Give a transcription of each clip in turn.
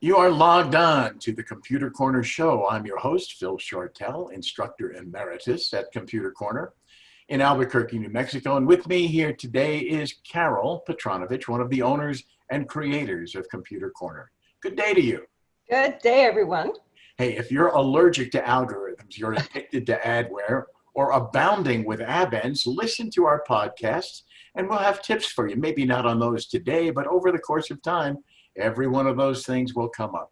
You are logged on to the Computer Corner show. I'm your host, Phil Shortell, instructor emeritus at Computer Corner in Albuquerque, New Mexico. And with me here today is Carol Petronovich, one of the owners and creators of Computer Corner. Good day to you. Good day, everyone. Hey, if you're allergic to algorithms, you're addicted to adware, or abounding with abends, listen to our podcasts and we'll have tips for you. Maybe not on those today, but over the course of time, every one of those things will come up.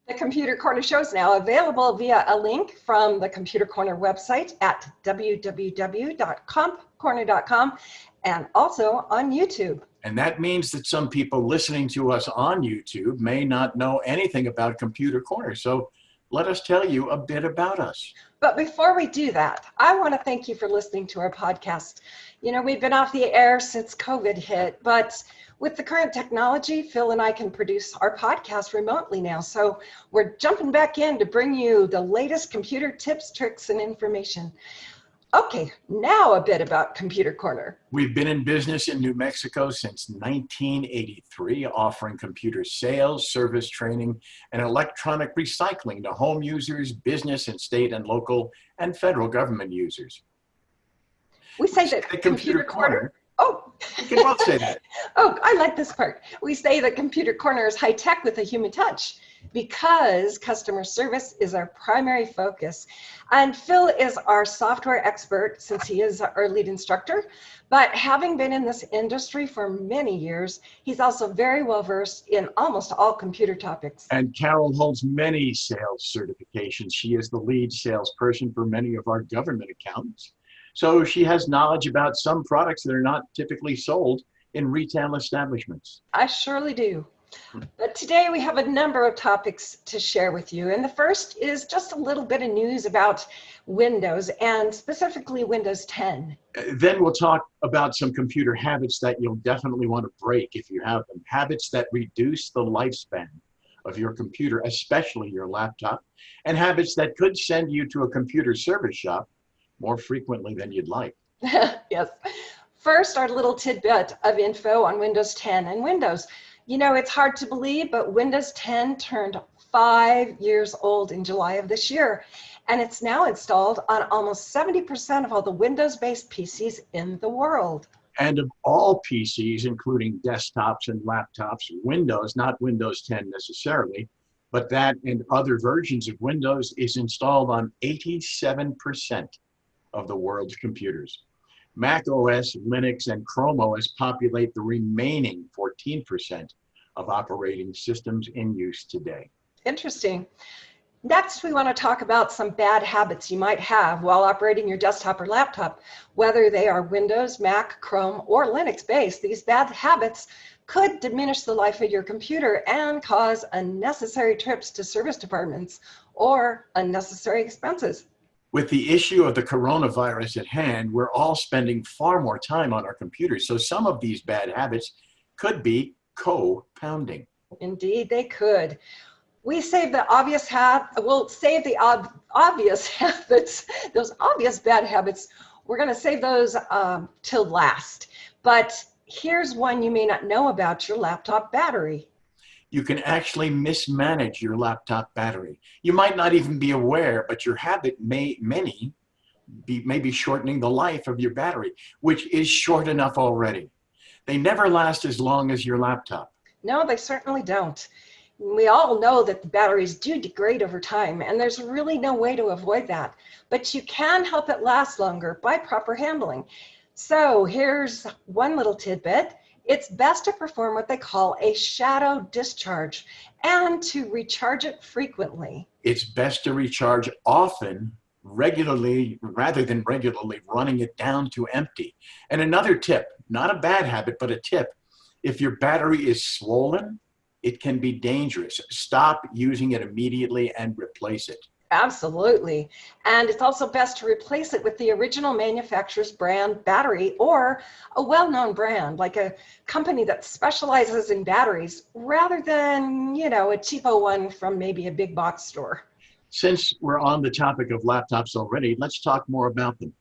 The Computer Corner show is now available via a link from the Computer Corner website at www.compcorner.com and also on YouTube. And that means that some people listening to us on YouTube may not know anything about Computer Corner. So let us tell you a bit about us. But before we do that, I want to thank you for listening to our podcast. You know, we've been off the air since COVID hit, but with the current technology, Phil and I can produce our podcast remotely now. So we're jumping back in to bring you the latest computer tips, tricks, and information. Okay, now a bit about Computer Corner. We've been in business in New Mexico since 1983, offering computer sales, service training, and electronic recycling to home users, business and state and local and federal government users. We say that Computer Corner. Oh, you can both say that. Oh, I like this part. We say that Computer Corner is high tech with a human touch because customer service is our primary focus. And Phil is our software expert since he is our lead instructor. But having been in this industry for many years, he's also very well versed in almost all computer topics. And Carol holds many sales certifications. She is the lead salesperson for many of our government accounts. So she has knowledge about some products that are not typically sold in retail establishments. I surely do. But today we have a number of topics to share with you. And the first is just a little bit of news about Windows and specifically Windows 10. Then we'll talk about some computer habits that you'll definitely want to break if you have them. Habits that reduce the lifespan of your computer, especially your laptop, and habits that could send you to a computer service shop more frequently than you'd like. Yes. First, our little tidbit of info on Windows 10 and Windows. You know, it's hard to believe, but Windows 10 turned 5 years old in July of this year, and it's now installed on almost 70% of all the Windows-based PCs in the world. And of all PCs, including desktops and laptops, Windows, not Windows 10 necessarily, but that and other versions of Windows is installed on 87% of the world's computers. Mac OS, Linux, and Chrome OS populate the remaining 14% of operating systems in use today. Interesting. Next, we want to talk about some bad habits you might have while operating your desktop or laptop. Whether they are Windows, Mac, Chrome, or Linux-based, these bad habits could diminish the life of your computer and cause unnecessary trips to service departments or unnecessary expenses. With the issue of the coronavirus at hand, we're all spending far more time on our computers. So some of these bad habits could be co-pounding. Indeed, they could. We'll save the obvious habits, those obvious bad habits. We're going to save those till last. But here's one you may not know about: your laptop battery. You can actually mismanage your laptop battery. You might not even be aware, but your habit may be shortening the life of your battery, which is short enough already. They never last as long as your laptop. No, they certainly don't. We all know that the batteries do degrade over time, and there's really no way to avoid that. But you can help it last longer by proper handling. So here's one little tidbit. It's best to perform what they call a shadow discharge and to recharge it frequently. It's best to recharge often, regularly, rather than regularly running it down to empty. And another tip, not a bad habit, but a tip: if your battery is swollen, it can be dangerous. Stop using it immediately and replace it. Absolutely. And it's also best to replace it with the original manufacturer's brand battery or a well-known brand, like a company that specializes in batteries rather than, a cheapo one from maybe a big box store. Since we're on the topic of laptops already, let's talk more about them.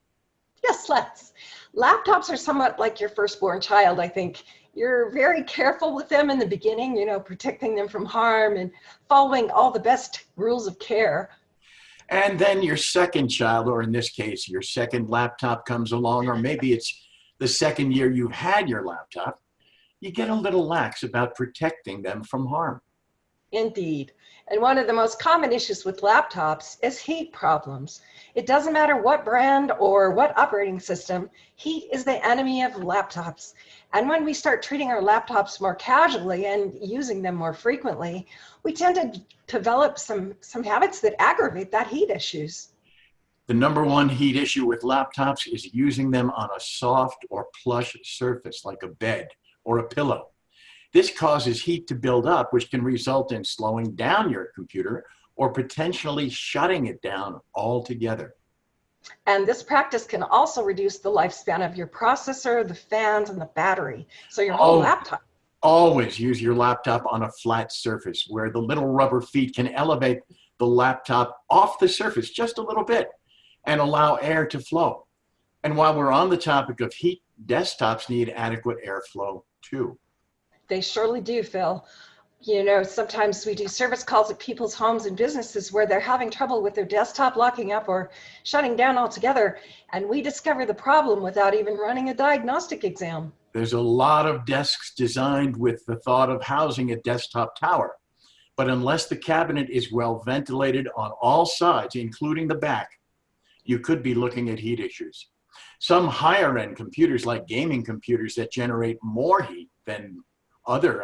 Yes, let's. Laptops are somewhat like your firstborn child, I think. You're very careful with them in the beginning, protecting them from harm and following all the best rules of care. And then your second child, or in this case, your second laptop comes along, or maybe it's the second year you've had your laptop, you get a little lax about protecting them from harm. Indeed. And one of the most common issues with laptops is heat problems. It doesn't matter what brand or what operating system, heat is the enemy of laptops. And when we start treating our laptops more casually and using them more frequently, we tend to develop some habits that aggravate that heat issues. The number one heat issue with laptops is using them on a soft or plush surface like a bed or a pillow. This causes heat to build up, which can result in slowing down your computer or potentially shutting it down altogether. And this practice can also reduce the lifespan of your processor, the fans, and the battery. So your whole laptop. Always use your laptop on a flat surface where the little rubber feet can elevate the laptop off the surface just a little bit and allow air to flow. And while we're on the topic of heat, desktops need adequate airflow too. They surely do, Phil. Sometimes we do service calls at people's homes and businesses where they're having trouble with their desktop locking up or shutting down altogether, and we discover the problem without even running a diagnostic exam. There's a lot of desks designed with the thought of housing a desktop tower, but unless the cabinet is well ventilated on all sides, including the back, you could be looking at heat issues. Some higher end computers, like gaming computers that generate more heat than other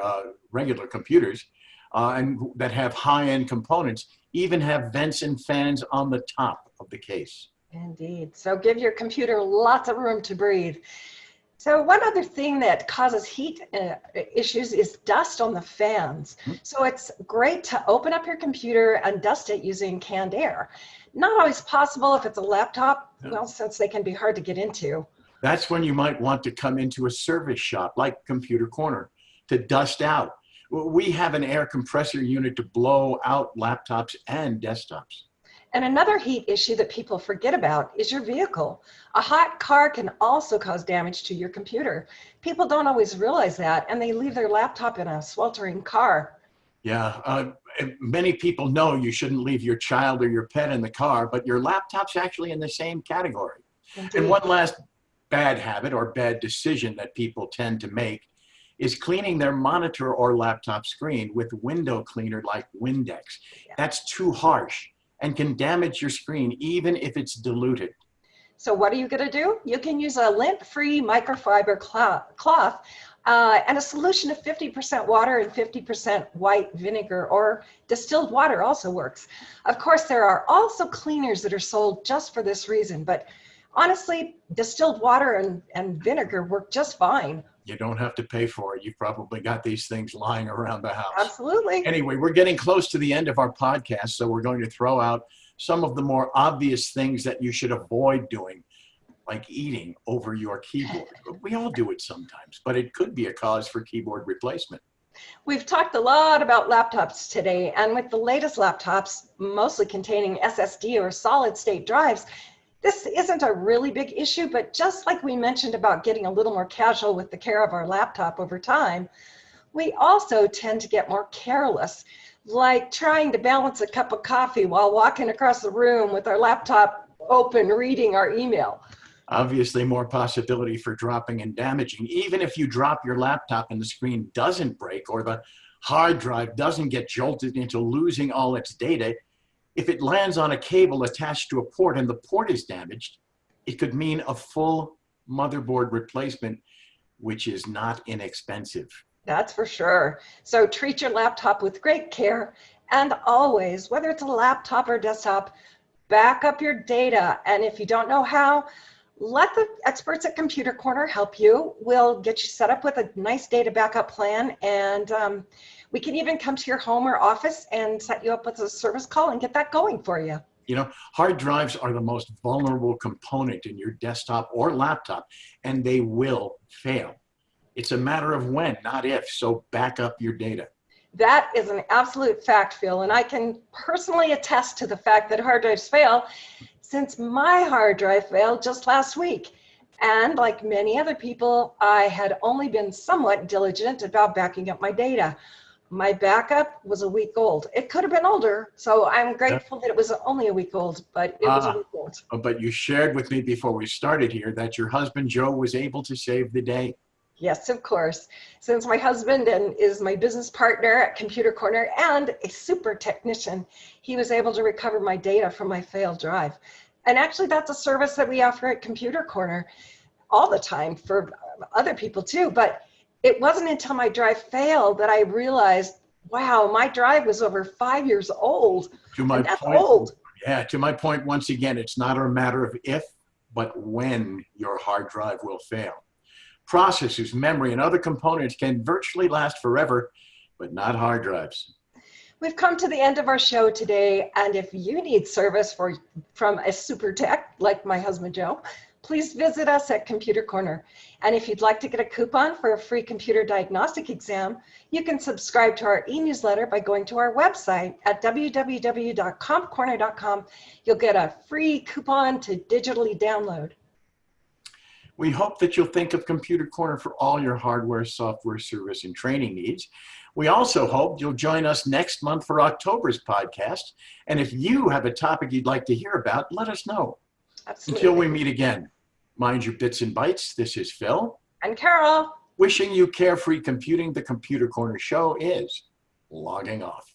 regular computers and that have high-end components, even have vents and fans on the top of the case. Indeed. So give your computer lots of room to breathe. So one other thing that causes heat issues is dust on the fans. So it's great to open up your computer and dust it using canned air. Not always possible if it's a laptop, well, since they can be hard to get into. That's when you might want to come into a service shop like Computer Corner to dust out. We have an air compressor unit to blow out laptops and desktops. And another heat issue that people forget about is your vehicle. A hot car can also cause damage to your computer. People don't always realize that, and they leave their laptop in a sweltering car. Yeah, many people know you shouldn't leave your child or your pet in the car, but your laptop's actually in the same category. Indeed. And one last bad habit or bad decision that people tend to make is cleaning their monitor or laptop screen with window cleaner like Windex. That's too harsh and can damage your screen even if it's diluted. So what are you going to do? You can use a lint-free microfiber cloth and a solution of 50% water and 50% white vinegar, or distilled water also works. Of course, there are also cleaners that are sold just for this reason, but honestly, distilled water and vinegar work just fine. You don't have to pay for it. You've probably got these things lying around the house. Absolutely. Anyway, we're getting close to the end of our podcast, so we're going to throw out some of the more obvious things that you should avoid doing, like eating over your keyboard. We all do it sometimes, but it could be a cause for keyboard replacement. We've talked a lot about laptops today, and with the latest laptops, mostly containing SSD or solid state drives, this isn't a really big issue, but just like we mentioned about getting a little more casual with the care of our laptop over time, we also tend to get more careless, like trying to balance a cup of coffee while walking across the room with our laptop open, reading our email. Obviously, more possibility for dropping and damaging. Even if you drop your laptop and the screen doesn't break or the hard drive doesn't get jolted into losing all its data, if it lands on a cable attached to a port and the port is damaged, it could mean a full motherboard replacement, which is not inexpensive. That's for sure. So treat your laptop with great care, and always, whether it's a laptop or desktop, back up your data. And if you don't know how, let the experts at Computer Corner help you. We'll get you set up with a nice data backup plan, and we can even come to your home or office and set you up with a service call and get that going for you. You know, hard drives are the most vulnerable component in your desktop or laptop, and they will fail. It's a matter of when, not if, so back up your data. That is an absolute fact, Phil, and I can personally attest to the fact that hard drives fail, since my hard drive failed just last week. And like many other people, I had only been somewhat diligent about backing up my data. My backup was a week old. It could have been older, so I'm Yeah. grateful that it was only a week old, but it was a Ah, week old. but you shared with me before we started here that your husband Joe was able to save the day. Yes, of course. Since my husband is my business partner at Computer Corner and a super technician, he was able to recover my data from my failed drive. And actually, that's a service that we offer at Computer Corner all the time for other people too. But it wasn't until my drive failed that I realized, wow, my drive was over 5 years old, To my and that's point, old. yeah, to my point, once again, it's not a matter of if, but when your hard drive will fail. Processors, memory, and other components can virtually last forever, but not hard drives. We've come to the end of our show today, and if you need service from a super tech like my husband Joe, please visit us at Computer Corner. And if you'd like to get a coupon for a free computer diagnostic exam, you can subscribe to our e-newsletter by going to our website at www.compcorner.com. You'll get a free coupon to digitally download. We hope that you'll think of Computer Corner for all your hardware, software, service, and training needs. We also hope you'll join us next month for October's podcast. And if you have a topic you'd like to hear about, let us know. Absolutely. Until we meet again, mind your bits and bytes. This is Phil. And Carol. Wishing you carefree computing. The Computer Corner show is logging off.